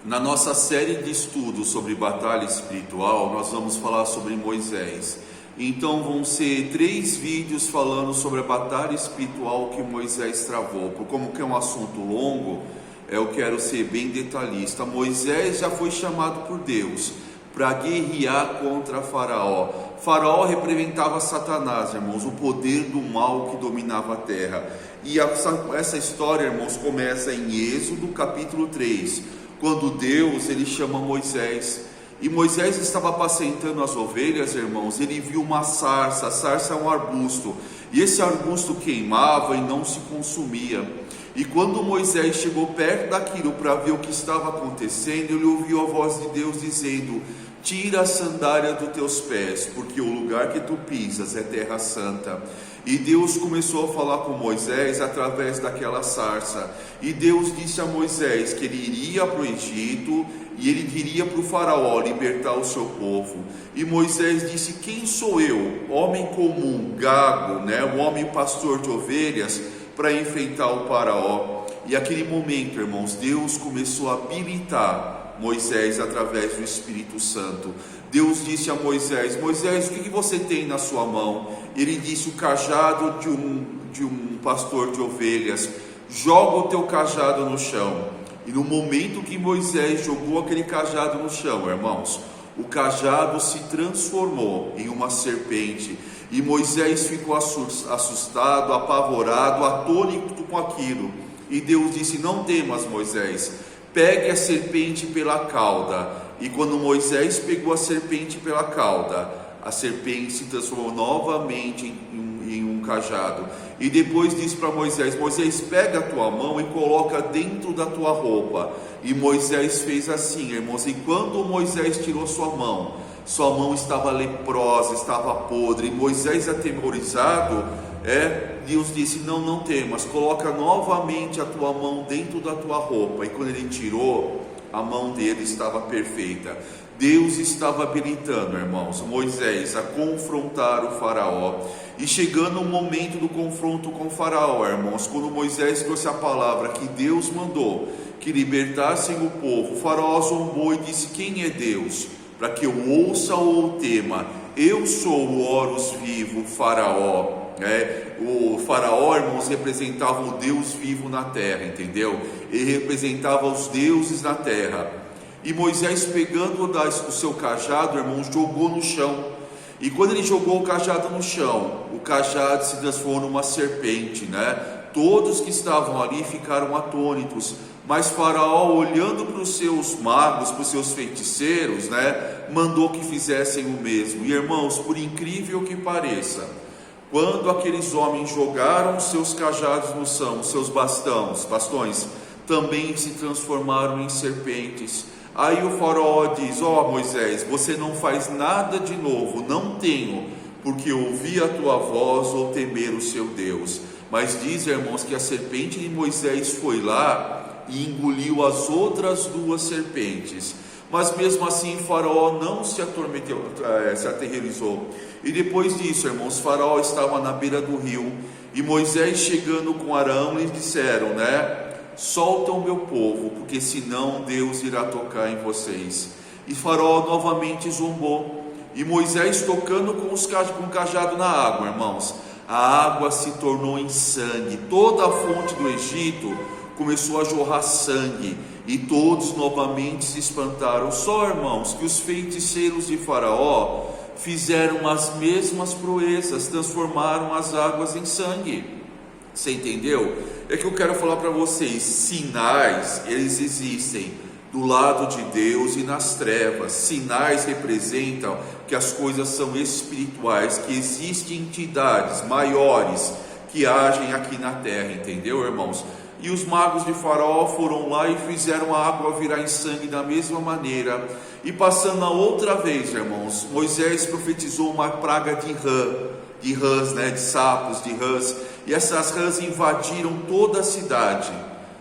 Na nossa série de estudos sobre batalha espiritual, nós vamos falar sobre Moisés. Então vão ser 3 vídeos falando sobre a batalha espiritual que Moisés travou. Como que é um assunto longo, eu quero ser bem detalhista. Moisés já foi chamado por Deus para guerrear contra Faraó. Faraó representava Satanás, irmãos, o poder do mal que dominava a terra. E essa história, irmãos, começa em Êxodo capítulo 3, quando Deus ele chama Moisés. E Moisés estava apacentando as ovelhas, irmãos. Ele viu uma sarça. A sarça é um arbusto, e esse arbusto queimava e não se consumia. E quando Moisés chegou perto daquilo para ver o que estava acontecendo, ele ouviu a voz de Deus dizendo: tira a sandália dos teus pés, porque o lugar que tu pisas é terra santa. E Deus começou a falar com Moisés através daquela sarça. E Deus disse a Moisés que ele iria para o Egito e ele viria para o faraó libertar o seu povo. E Moisés disse: quem sou eu, homem comum, gago, um homem pastor de ovelhas, para enfrentar o faraó? E aquele momento, irmãos, Deus começou a habilitar Moisés através do Espírito Santo. Deus disse a Moisés: Moisés, o que você tem na sua mão? Ele disse: o cajado de um pastor de ovelhas. Joga o teu cajado no chão. E no momento que Moisés jogou aquele cajado no chão, irmãos, o cajado se transformou em uma serpente. E Moisés ficou assustado, apavorado, atônito com aquilo. E Deus disse: não temas, Moisés, pegue a serpente pela cauda. E quando Moisés pegou a serpente pela cauda, a serpente se transformou novamente em um cajado. E depois disse para Moisés: Moisés, pega a tua mão e coloca dentro da tua roupa. E Moisés fez assim, irmãos. E quando Moisés tirou sua mão estava leprosa, estava podre. E Moisés, atemorizado, Deus disse: não temas, coloca novamente a tua mão dentro da tua roupa. E quando ele tirou, a mão dele estava perfeita. Deus estava habilitando, irmãos, Moisés a confrontar o faraó. E chegando o momento do confronto com o faraó, irmãos, quando Moisés trouxe a palavra que Deus mandou que libertassem o povo, o faraó zombou e disse: quem é Deus para que eu ouça ou tema? Eu sou o Horus vivo, faraó. O faraó, irmãos, representava o Deus vivo na terra, entendeu? Ele representava os deuses na terra. E Moisés, pegando o seu cajado, irmãos, jogou no chão. E quando ele jogou o cajado no chão, o cajado se transformou numa serpente, Todos que estavam ali ficaram atônitos. Mas Faraó, olhando para os seus magos, para os seus feiticeiros, mandou que fizessem o mesmo. E, irmãos, por incrível que pareça, quando aqueles homens jogaram seus cajados no chão, seus bastões, também se transformaram em serpentes. Aí o faraó diz: Moisés, você não faz nada de novo, não tenho porque ouvir a tua voz ou temer o seu Deus. Mas diz, irmãos, que a serpente de Moisés foi lá e engoliu as outras 2 serpentes. Mas mesmo assim Faraó não se aterrorizou. E depois disso, irmãos, Faraó estava na beira do rio, e Moisés, chegando com Arão, lhes disseram, solta o meu povo, porque senão Deus irá tocar em vocês. E Faraó novamente zombou. E Moisés, tocando com o cajado na água, irmãos, a água se tornou em sangue. Toda a fonte do Egito começou a jorrar sangue, e todos novamente se espantaram. Só, irmãos, que os feiticeiros de Faraó fizeram as mesmas proezas, transformaram as águas em sangue. Você entendeu? É que eu quero falar para vocês: sinais, eles existem do lado de Deus e nas trevas. Sinais representam que as coisas são espirituais, que existem entidades maiores que agem aqui na terra, entendeu, irmãos? E os magos de Faraó foram lá e fizeram a água virar em sangue da mesma maneira. E passando a outra vez, irmãos, Moisés profetizou uma praga de rãs, de sapos, de rãs. E essas rãs invadiram toda a cidade.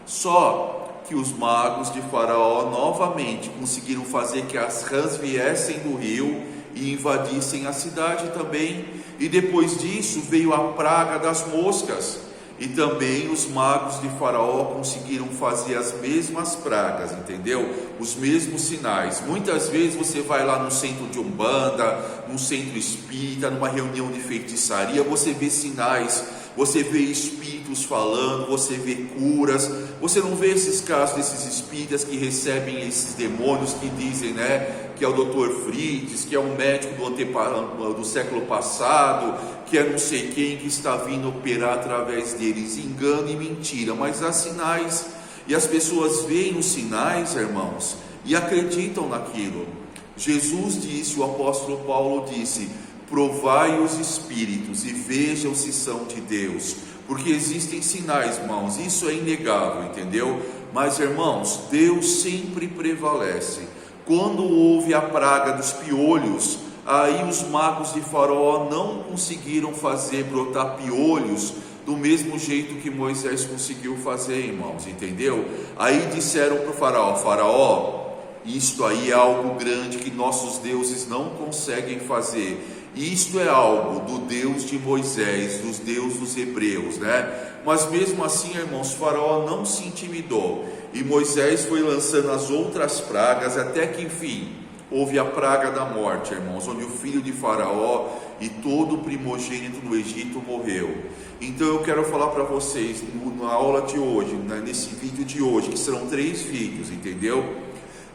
Só que os magos de Faraó novamente conseguiram fazer que as rãs viessem do rio e invadissem a cidade também. E depois disso veio a praga das moscas. E também os magos de Faraó conseguiram fazer as mesmas pragas, entendeu? Os mesmos sinais. Muitas vezes você vai lá no centro de Umbanda, num centro espírita, numa reunião de feitiçaria, você vê sinais, você vê espíritos falando, você vê curas. Você não vê esses casos desses espíritas que recebem esses demônios que dizem, né, que é o Dr. Fritz, que é um médico do século passado, que é não sei quem que está vindo operar através deles. Engano e mentira, mas há sinais, e as pessoas veem os sinais, irmãos, e acreditam naquilo. Jesus disse, o apóstolo Paulo disse: provai os espíritos e vejam se são de Deus, porque existem sinais, irmãos, isso é inegável, entendeu? Mas, irmãos, Deus sempre prevalece. Quando houve a praga dos piolhos, aí os magos de Faraó não conseguiram fazer brotar piolhos do mesmo jeito que Moisés conseguiu fazer, irmãos, entendeu? Aí disseram para o Faraó: Faraó, isto aí é algo grande que nossos deuses não conseguem fazer. Isto é algo do Deus de Moisés, dos deuses dos hebreus, né? Mas mesmo assim, irmãos, Faraó não se intimidou, e Moisés foi lançando as outras pragas, até que enfim houve a praga da morte, irmãos, onde o filho de Faraó e todo o primogênito no Egito morreu. Então eu quero falar para vocês na aula de hoje, né, nesse vídeo de hoje, que serão 3 vídeos, entendeu?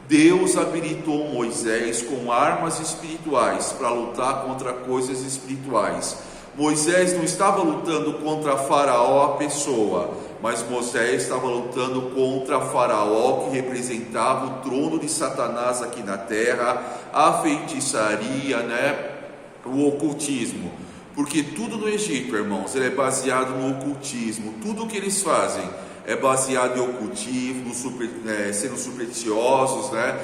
Deus habilitou Moisés com armas espirituais para lutar contra coisas espirituais. Moisés não estava lutando contra Faraó, a pessoa, mas Moisés estava lutando contra Faraó, que representava o trono de Satanás aqui na terra, a feitiçaria, né? O ocultismo. Porque tudo no Egito, irmãos, ele é baseado no ocultismo. Tudo o que eles fazem é baseado em ocultismo, sendo supersticiosos, né?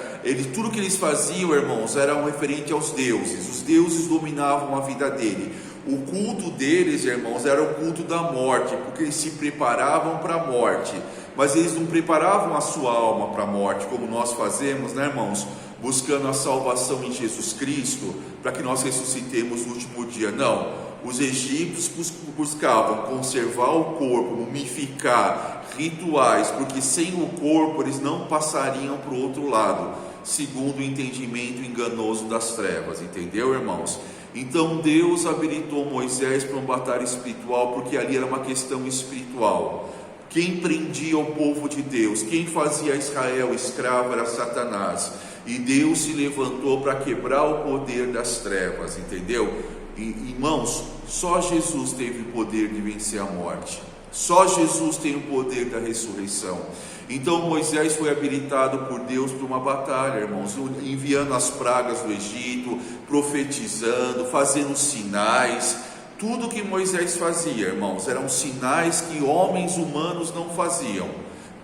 Tudo que eles faziam, irmãos, era referente aos deuses. Os deuses dominavam a vida dele. O culto deles, irmãos, era o culto da morte, porque eles se preparavam para a morte, mas eles não preparavam a sua alma para a morte, como nós fazemos, né, irmãos? Buscando a salvação em Jesus Cristo, para que nós ressuscitemos no último dia. Não, os egípcios buscavam conservar o corpo, mumificar, rituais, porque sem o corpo eles não passariam para o outro lado, segundo o entendimento enganoso das trevas, entendeu, irmãos? Então Deus habilitou Moisés para uma batalha espiritual, porque ali era uma questão espiritual. Quem prendia o povo de Deus, quem fazia Israel escravo era Satanás, e Deus se levantou para quebrar o poder das trevas, entendeu? Irmãos, só Jesus teve o poder de vencer a morte, só Jesus tem o poder da ressurreição. Então Moisés foi habilitado por Deus para uma batalha, irmãos, enviando as pragas do Egito, profetizando, fazendo sinais. Tudo que Moisés fazia, irmãos, eram sinais que homens humanos não faziam.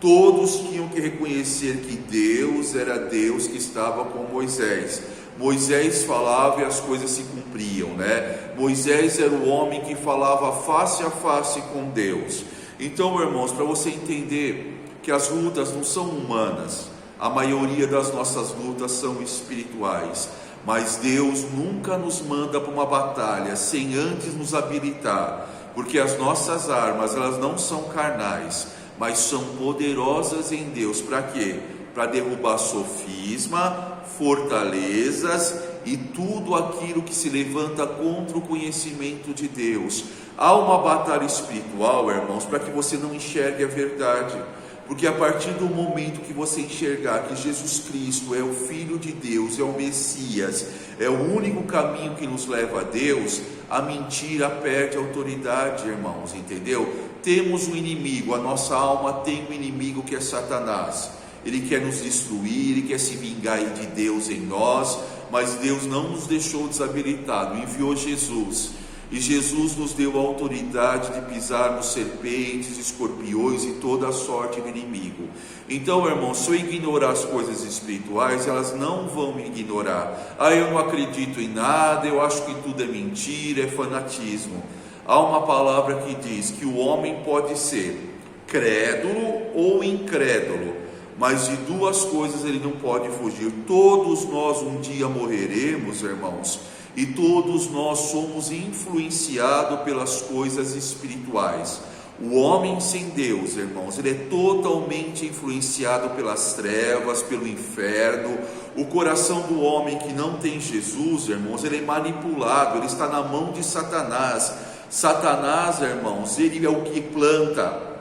Todos tinham que reconhecer que Deus era Deus que estava com Moisés. Moisés falava e as coisas se cumpriam, né? Moisés era o homem que falava face a face com Deus. Então, irmãos, para você entender que as lutas não são humanas, a maioria das nossas lutas são espirituais, mas Deus nunca nos manda para uma batalha sem antes nos habilitar, porque as nossas armas, elas não são carnais, mas são poderosas em Deus. Para quê? Para derrubar sofisma, fortalezas e tudo aquilo que se levanta contra o conhecimento de Deus. Há uma batalha espiritual, irmãos, para que você não enxergue a verdade. Porque a partir do momento que você enxergar que Jesus Cristo é o Filho de Deus, é o Messias, é o único caminho que nos leva a Deus, a mentira perde autoridade, irmãos, entendeu? Temos um inimigo, a nossa alma tem um inimigo que é Satanás. Ele quer nos destruir, ele quer se vingar de Deus em nós, mas Deus não nos deixou desabilitado, enviou Jesus. E Jesus nos deu a autoridade de pisarmos serpentes, escorpiões e toda a sorte do inimigo. Então, irmãos, se eu ignorar as coisas espirituais, elas não vão me ignorar. Eu não acredito em nada, eu acho que tudo é mentira, é fanatismo. Há uma palavra que diz que o homem pode ser crédulo ou incrédulo, mas de 2 coisas ele não pode fugir. Todos nós um dia morreremos, irmãos, e todos nós somos influenciados pelas coisas espirituais. O homem sem Deus, irmãos, ele é totalmente influenciado pelas trevas, pelo inferno. O coração do homem que não tem Jesus, irmãos, ele é manipulado, ele está na mão de Satanás. Satanás, irmãos, ele é o que planta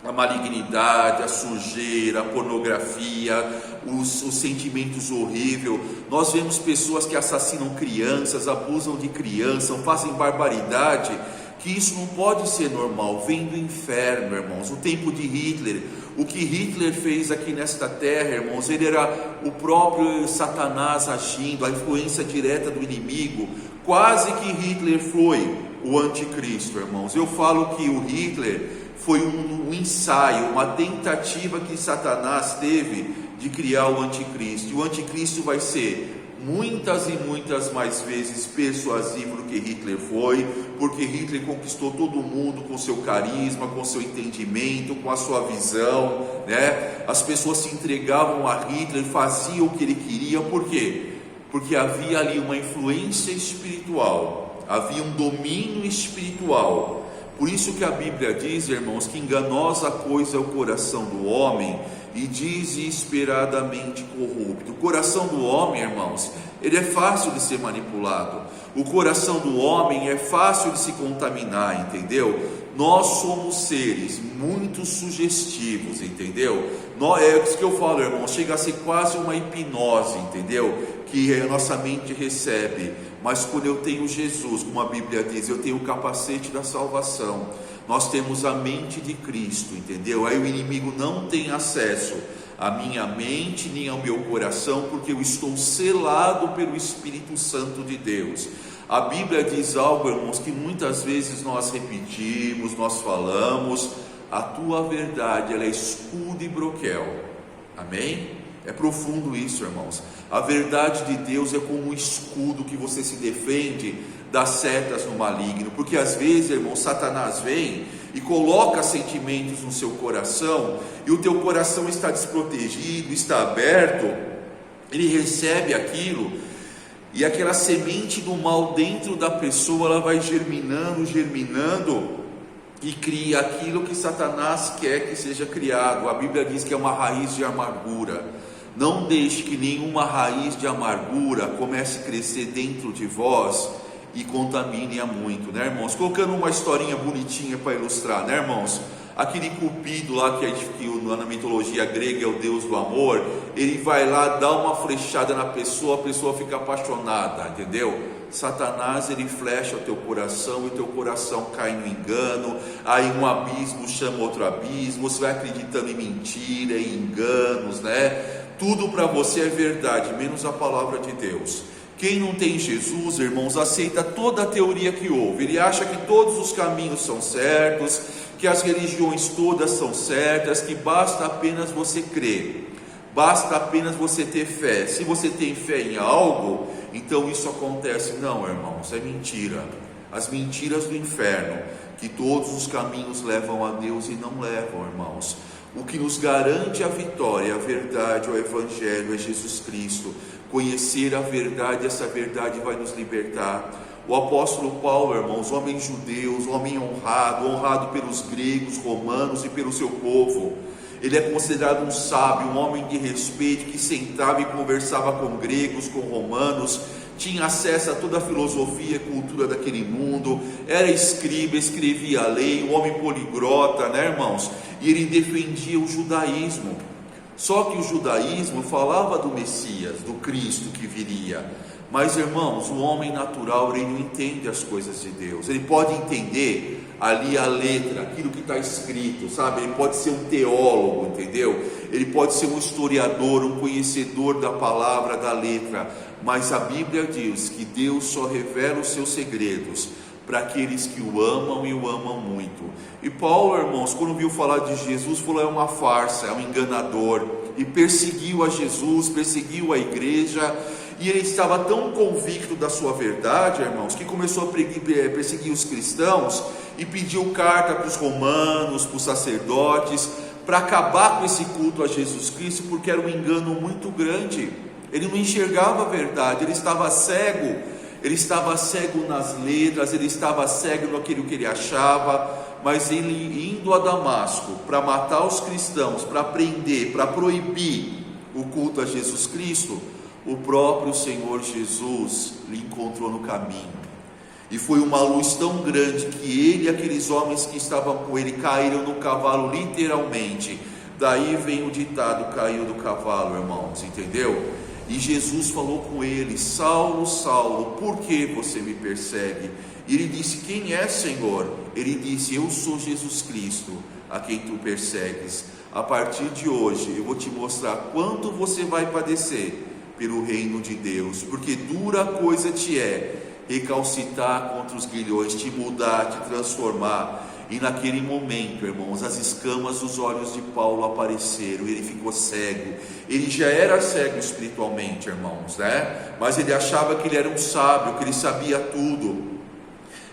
a malignidade, a sujeira, a pornografia, os sentimentos horríveis. Nós vemos pessoas que assassinam crianças, abusam de crianças, fazem barbaridade, que isso não pode ser normal, vem do inferno, irmãos. O tempo de Hitler, o que Hitler fez aqui nesta terra, irmãos, ele era o próprio Satanás agindo, a influência direta do inimigo. Quase que Hitler foi o anticristo, irmãos. Eu falo que o Hitler foi um ensaio, uma tentativa que Satanás teve de criar o anticristo. E o anticristo vai ser muitas e muitas mais vezes persuasivo do que Hitler foi, porque Hitler conquistou todo mundo com seu carisma, com seu entendimento, com a sua visão, né? As pessoas se entregavam a Hitler, faziam o que ele queria. Por quê? Porque havia ali uma influência espiritual, havia um domínio espiritual. Por isso que a Bíblia diz, irmãos, que enganosa coisa é o coração do homem e desesperadamente corrupto. O coração do homem, irmãos, ele é fácil de ser manipulado. O coração do homem é fácil de se contaminar, entendeu? Nós somos seres muito sugestivos, entendeu? É isso que eu falo, irmãos, chega a ser quase uma hipnose, entendeu? Que a nossa mente recebe. Mas quando eu tenho Jesus, como a Bíblia diz, eu tenho o capacete da salvação. Nós temos a mente de Cristo, entendeu? Aí o inimigo não tem acesso à minha mente nem ao meu coração, porque eu estou selado pelo Espírito Santo de Deus. A Bíblia diz algo, irmãos, que muitas vezes nós repetimos, nós falamos: a tua verdade, ela é escudo e broquel. Amém? É profundo isso, irmãos. A verdade de Deus é como um escudo que você se defende das setas no maligno. Porque às vezes, irmão, Satanás vem e coloca sentimentos no seu coração, e o teu coração está desprotegido, está aberto. Ele recebe aquilo, e aquela semente do mal dentro da pessoa, ela vai germinando, e cria aquilo que Satanás quer que seja criado. A Bíblia diz que é uma raiz de amargura. Não deixe que nenhuma raiz de amargura comece a crescer dentro de vós e contamine a muito, né, irmãos? Colocando uma historinha bonitinha para ilustrar, né, irmãos? Aquele Cupido lá, que na mitologia grega é o deus do amor, ele vai lá, dá uma flechada na pessoa, a pessoa fica apaixonada, entendeu? Satanás, ele flecha o teu coração, e o teu coração cai no engano. Aí um abismo chama outro abismo, você vai acreditando em mentira, em enganos, né? Tudo para você é verdade, menos a palavra de Deus. Quem não tem Jesus, irmãos, aceita toda a teoria que houve. Ele acha que todos os caminhos são certos, que as religiões todas são certas, que basta apenas você crer, basta apenas você ter fé. Se você tem fé em algo, então isso acontece. Não, irmãos, é mentira. As mentiras do inferno, que todos os caminhos levam a Deus e não levam, irmãos. O que nos garante a vitória, a verdade, o Evangelho, é Jesus Cristo. Conhecer a verdade, essa verdade vai nos libertar. O apóstolo Paulo, irmãos, homem judeu, homem honrado pelos gregos, romanos e pelo seu povo. Ele é considerado um sábio, um homem de respeito, que sentava e conversava com gregos, com romanos, tinha acesso a toda a filosofia e cultura daquele mundo, era escriba, escrevia a lei, um homem poliglota, né, irmãos? E ele defendia o judaísmo. Só que o judaísmo falava do Messias, do Cristo que viria. Mas, irmãos, o homem natural, ele não entende as coisas de Deus. Ele pode entender ali a letra, aquilo que está escrito, sabe? Ele pode ser um teólogo, entendeu? Ele pode ser um historiador, um conhecedor da palavra, da letra. Mas a Bíblia diz que Deus só revela os seus segredos para aqueles que o amam e o amam muito. E Paulo, irmãos, quando viu falar de Jesus, falou: é uma farsa, é um enganador. E perseguiu a Jesus, perseguiu a igreja. E ele estava tão convicto da sua verdade, irmãos, que começou a perseguir os cristãos e pediu carta para os romanos, para os sacerdotes, para acabar com esse culto a Jesus Cristo, porque era um engano muito grande. Ele não enxergava a verdade, ele estava cego nas letras, ele estava cego naquilo que ele achava. mas ele indo a Damasco para matar os cristãos, para prender, para proibir o culto a Jesus Cristo, o próprio Senhor Jesus lhe encontrou no caminho. E foi uma luz tão grande que ele e aqueles homens que estavam com ele caíram no cavalo, literalmente. Daí vem o ditado: caiu do cavalo, irmãos, entendeu? E Jesus falou com ele: Saulo, Saulo, por que você me persegue? E ele disse: quem é, Senhor? Ele disse: eu sou Jesus Cristo, a quem tu persegues. A partir de hoje eu vou te mostrar quanto você vai padecer pelo reino de Deus, porque dura coisa te é recalcitar contra os grilhões, te mudar, te transformar. E naquele momento, irmãos, as escamas dos olhos de Paulo apareceram, ele ficou cego. Ele já era cego espiritualmente, irmãos, né? Mas ele achava que ele era um sábio, que ele sabia tudo.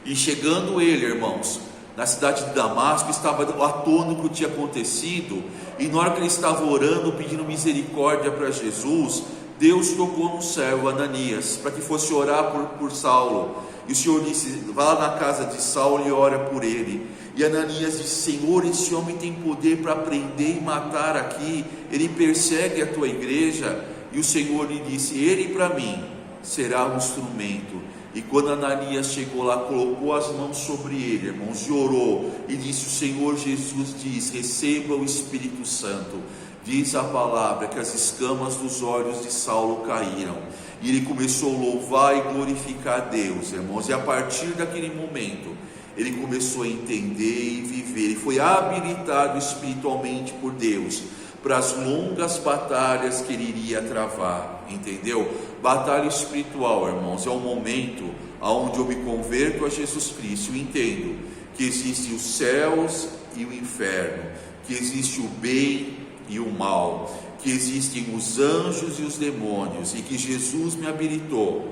E chegando ele, irmãos, na cidade de Damasco, estava atônito que tinha acontecido. E na hora que ele estava orando, pedindo misericórdia para Jesus, Deus tocou no servo Ananias, para que fosse orar por Saulo. E o Senhor disse: vá lá na casa de Saulo e ora por ele. E Ananias disse: Senhor, esse homem tem poder para prender e matar aqui, ele persegue a tua igreja. E o Senhor lhe disse: ele para mim será um instrumento. E quando Ananias chegou lá, colocou as mãos sobre ele, irmãos, e orou, e disse: o Senhor Jesus diz: receba o Espírito Santo. Diz a palavra que as escamas dos olhos de Saulo caíram, e ele começou a louvar e glorificar a Deus, irmãos. E a partir daquele momento, ele começou a entender e viver. Ele foi habilitado espiritualmente por Deus para as longas batalhas que ele iria travar, entendeu? Batalha espiritual, irmãos, é um momento onde eu me converto a Jesus Cristo e entendo que existem os céus e o inferno, que existe o bem e o mal, que existem os anjos e os demônios, e que Jesus me habilitou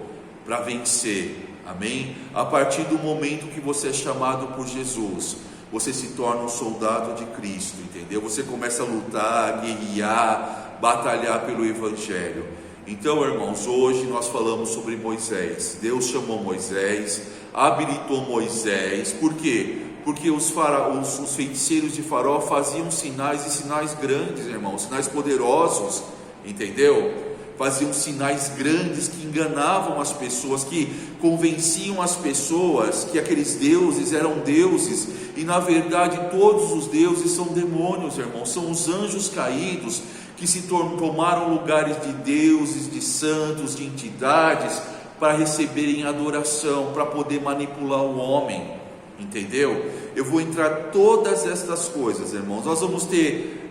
para vencer, amém? A partir do momento que você é chamado por Jesus, você se torna um soldado de Cristo, entendeu? Você começa a lutar, guerrear, batalhar pelo Evangelho. Então, irmãos, hoje nós falamos sobre Moisés. Deus chamou Moisés, habilitou Moisés. Por quê? Porque os feiticeiros de Faraó faziam sinais, e sinais grandes, irmãos, sinais poderosos, entendeu? Faziam sinais grandes que enganavam as pessoas, que convenciam as pessoas que aqueles deuses eram deuses, e na verdade todos os deuses são demônios, irmãos, são os anjos caídos que se tomaram lugares de deuses, de santos, de entidades, para receberem adoração, para poder manipular o homem, entendeu? Eu vou entrar todas estas coisas, irmãos. Nós vamos ter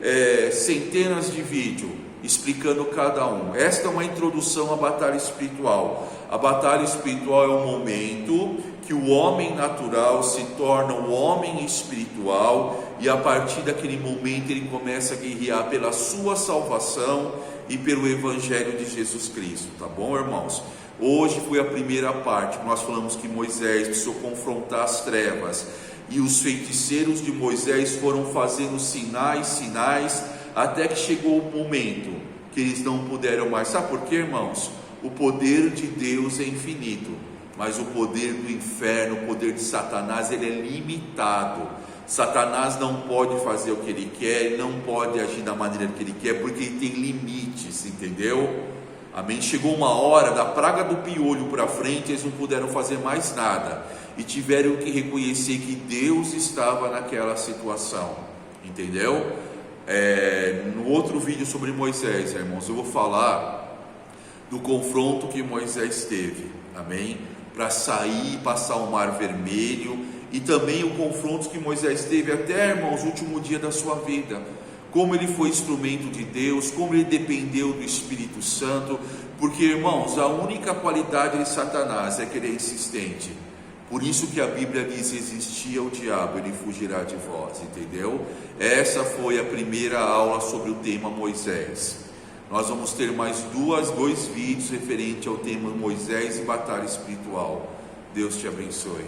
centenas de vídeos explicando cada um. Esta é uma introdução à batalha espiritual. A batalha espiritual é o momento que o homem natural se torna o homem espiritual, e a partir daquele momento ele começa a guerrear pela sua salvação e pelo Evangelho de Jesus Cristo, tá bom, irmãos? Hoje foi a primeira parte, nós falamos que Moisés precisou confrontar as trevas, e os feiticeiros de Moisés foram fazendo sinais, até que chegou o momento que eles não puderam mais. Sabe por quê, irmãos? O poder de Deus é infinito, mas o poder do inferno, o poder de Satanás, ele é limitado. Satanás não pode fazer o que ele quer, ele não pode agir da maneira que ele quer, porque ele tem limites, entendeu? Amém? Chegou uma hora, da praga do piolho para frente, eles não puderam fazer mais nada, e tiveram que reconhecer que Deus estava naquela situação, entendeu? No outro vídeo sobre Moisés, irmãos, eu vou falar do confronto que Moisés teve, amém? Para sair e passar o mar vermelho, e também o confronto que Moisés teve até, irmãos, o último dia da sua vida, como ele foi instrumento de Deus, como ele dependeu do Espírito Santo, porque, irmãos, a única qualidade de Satanás é que ele é insistente. Por isso que a Bíblia diz: existia o diabo, ele fugirá de vós, entendeu? Essa foi a primeira aula sobre o tema Moisés. Nós vamos ter mais dois vídeos referentes ao tema Moisés e batalha espiritual. Deus te abençoe.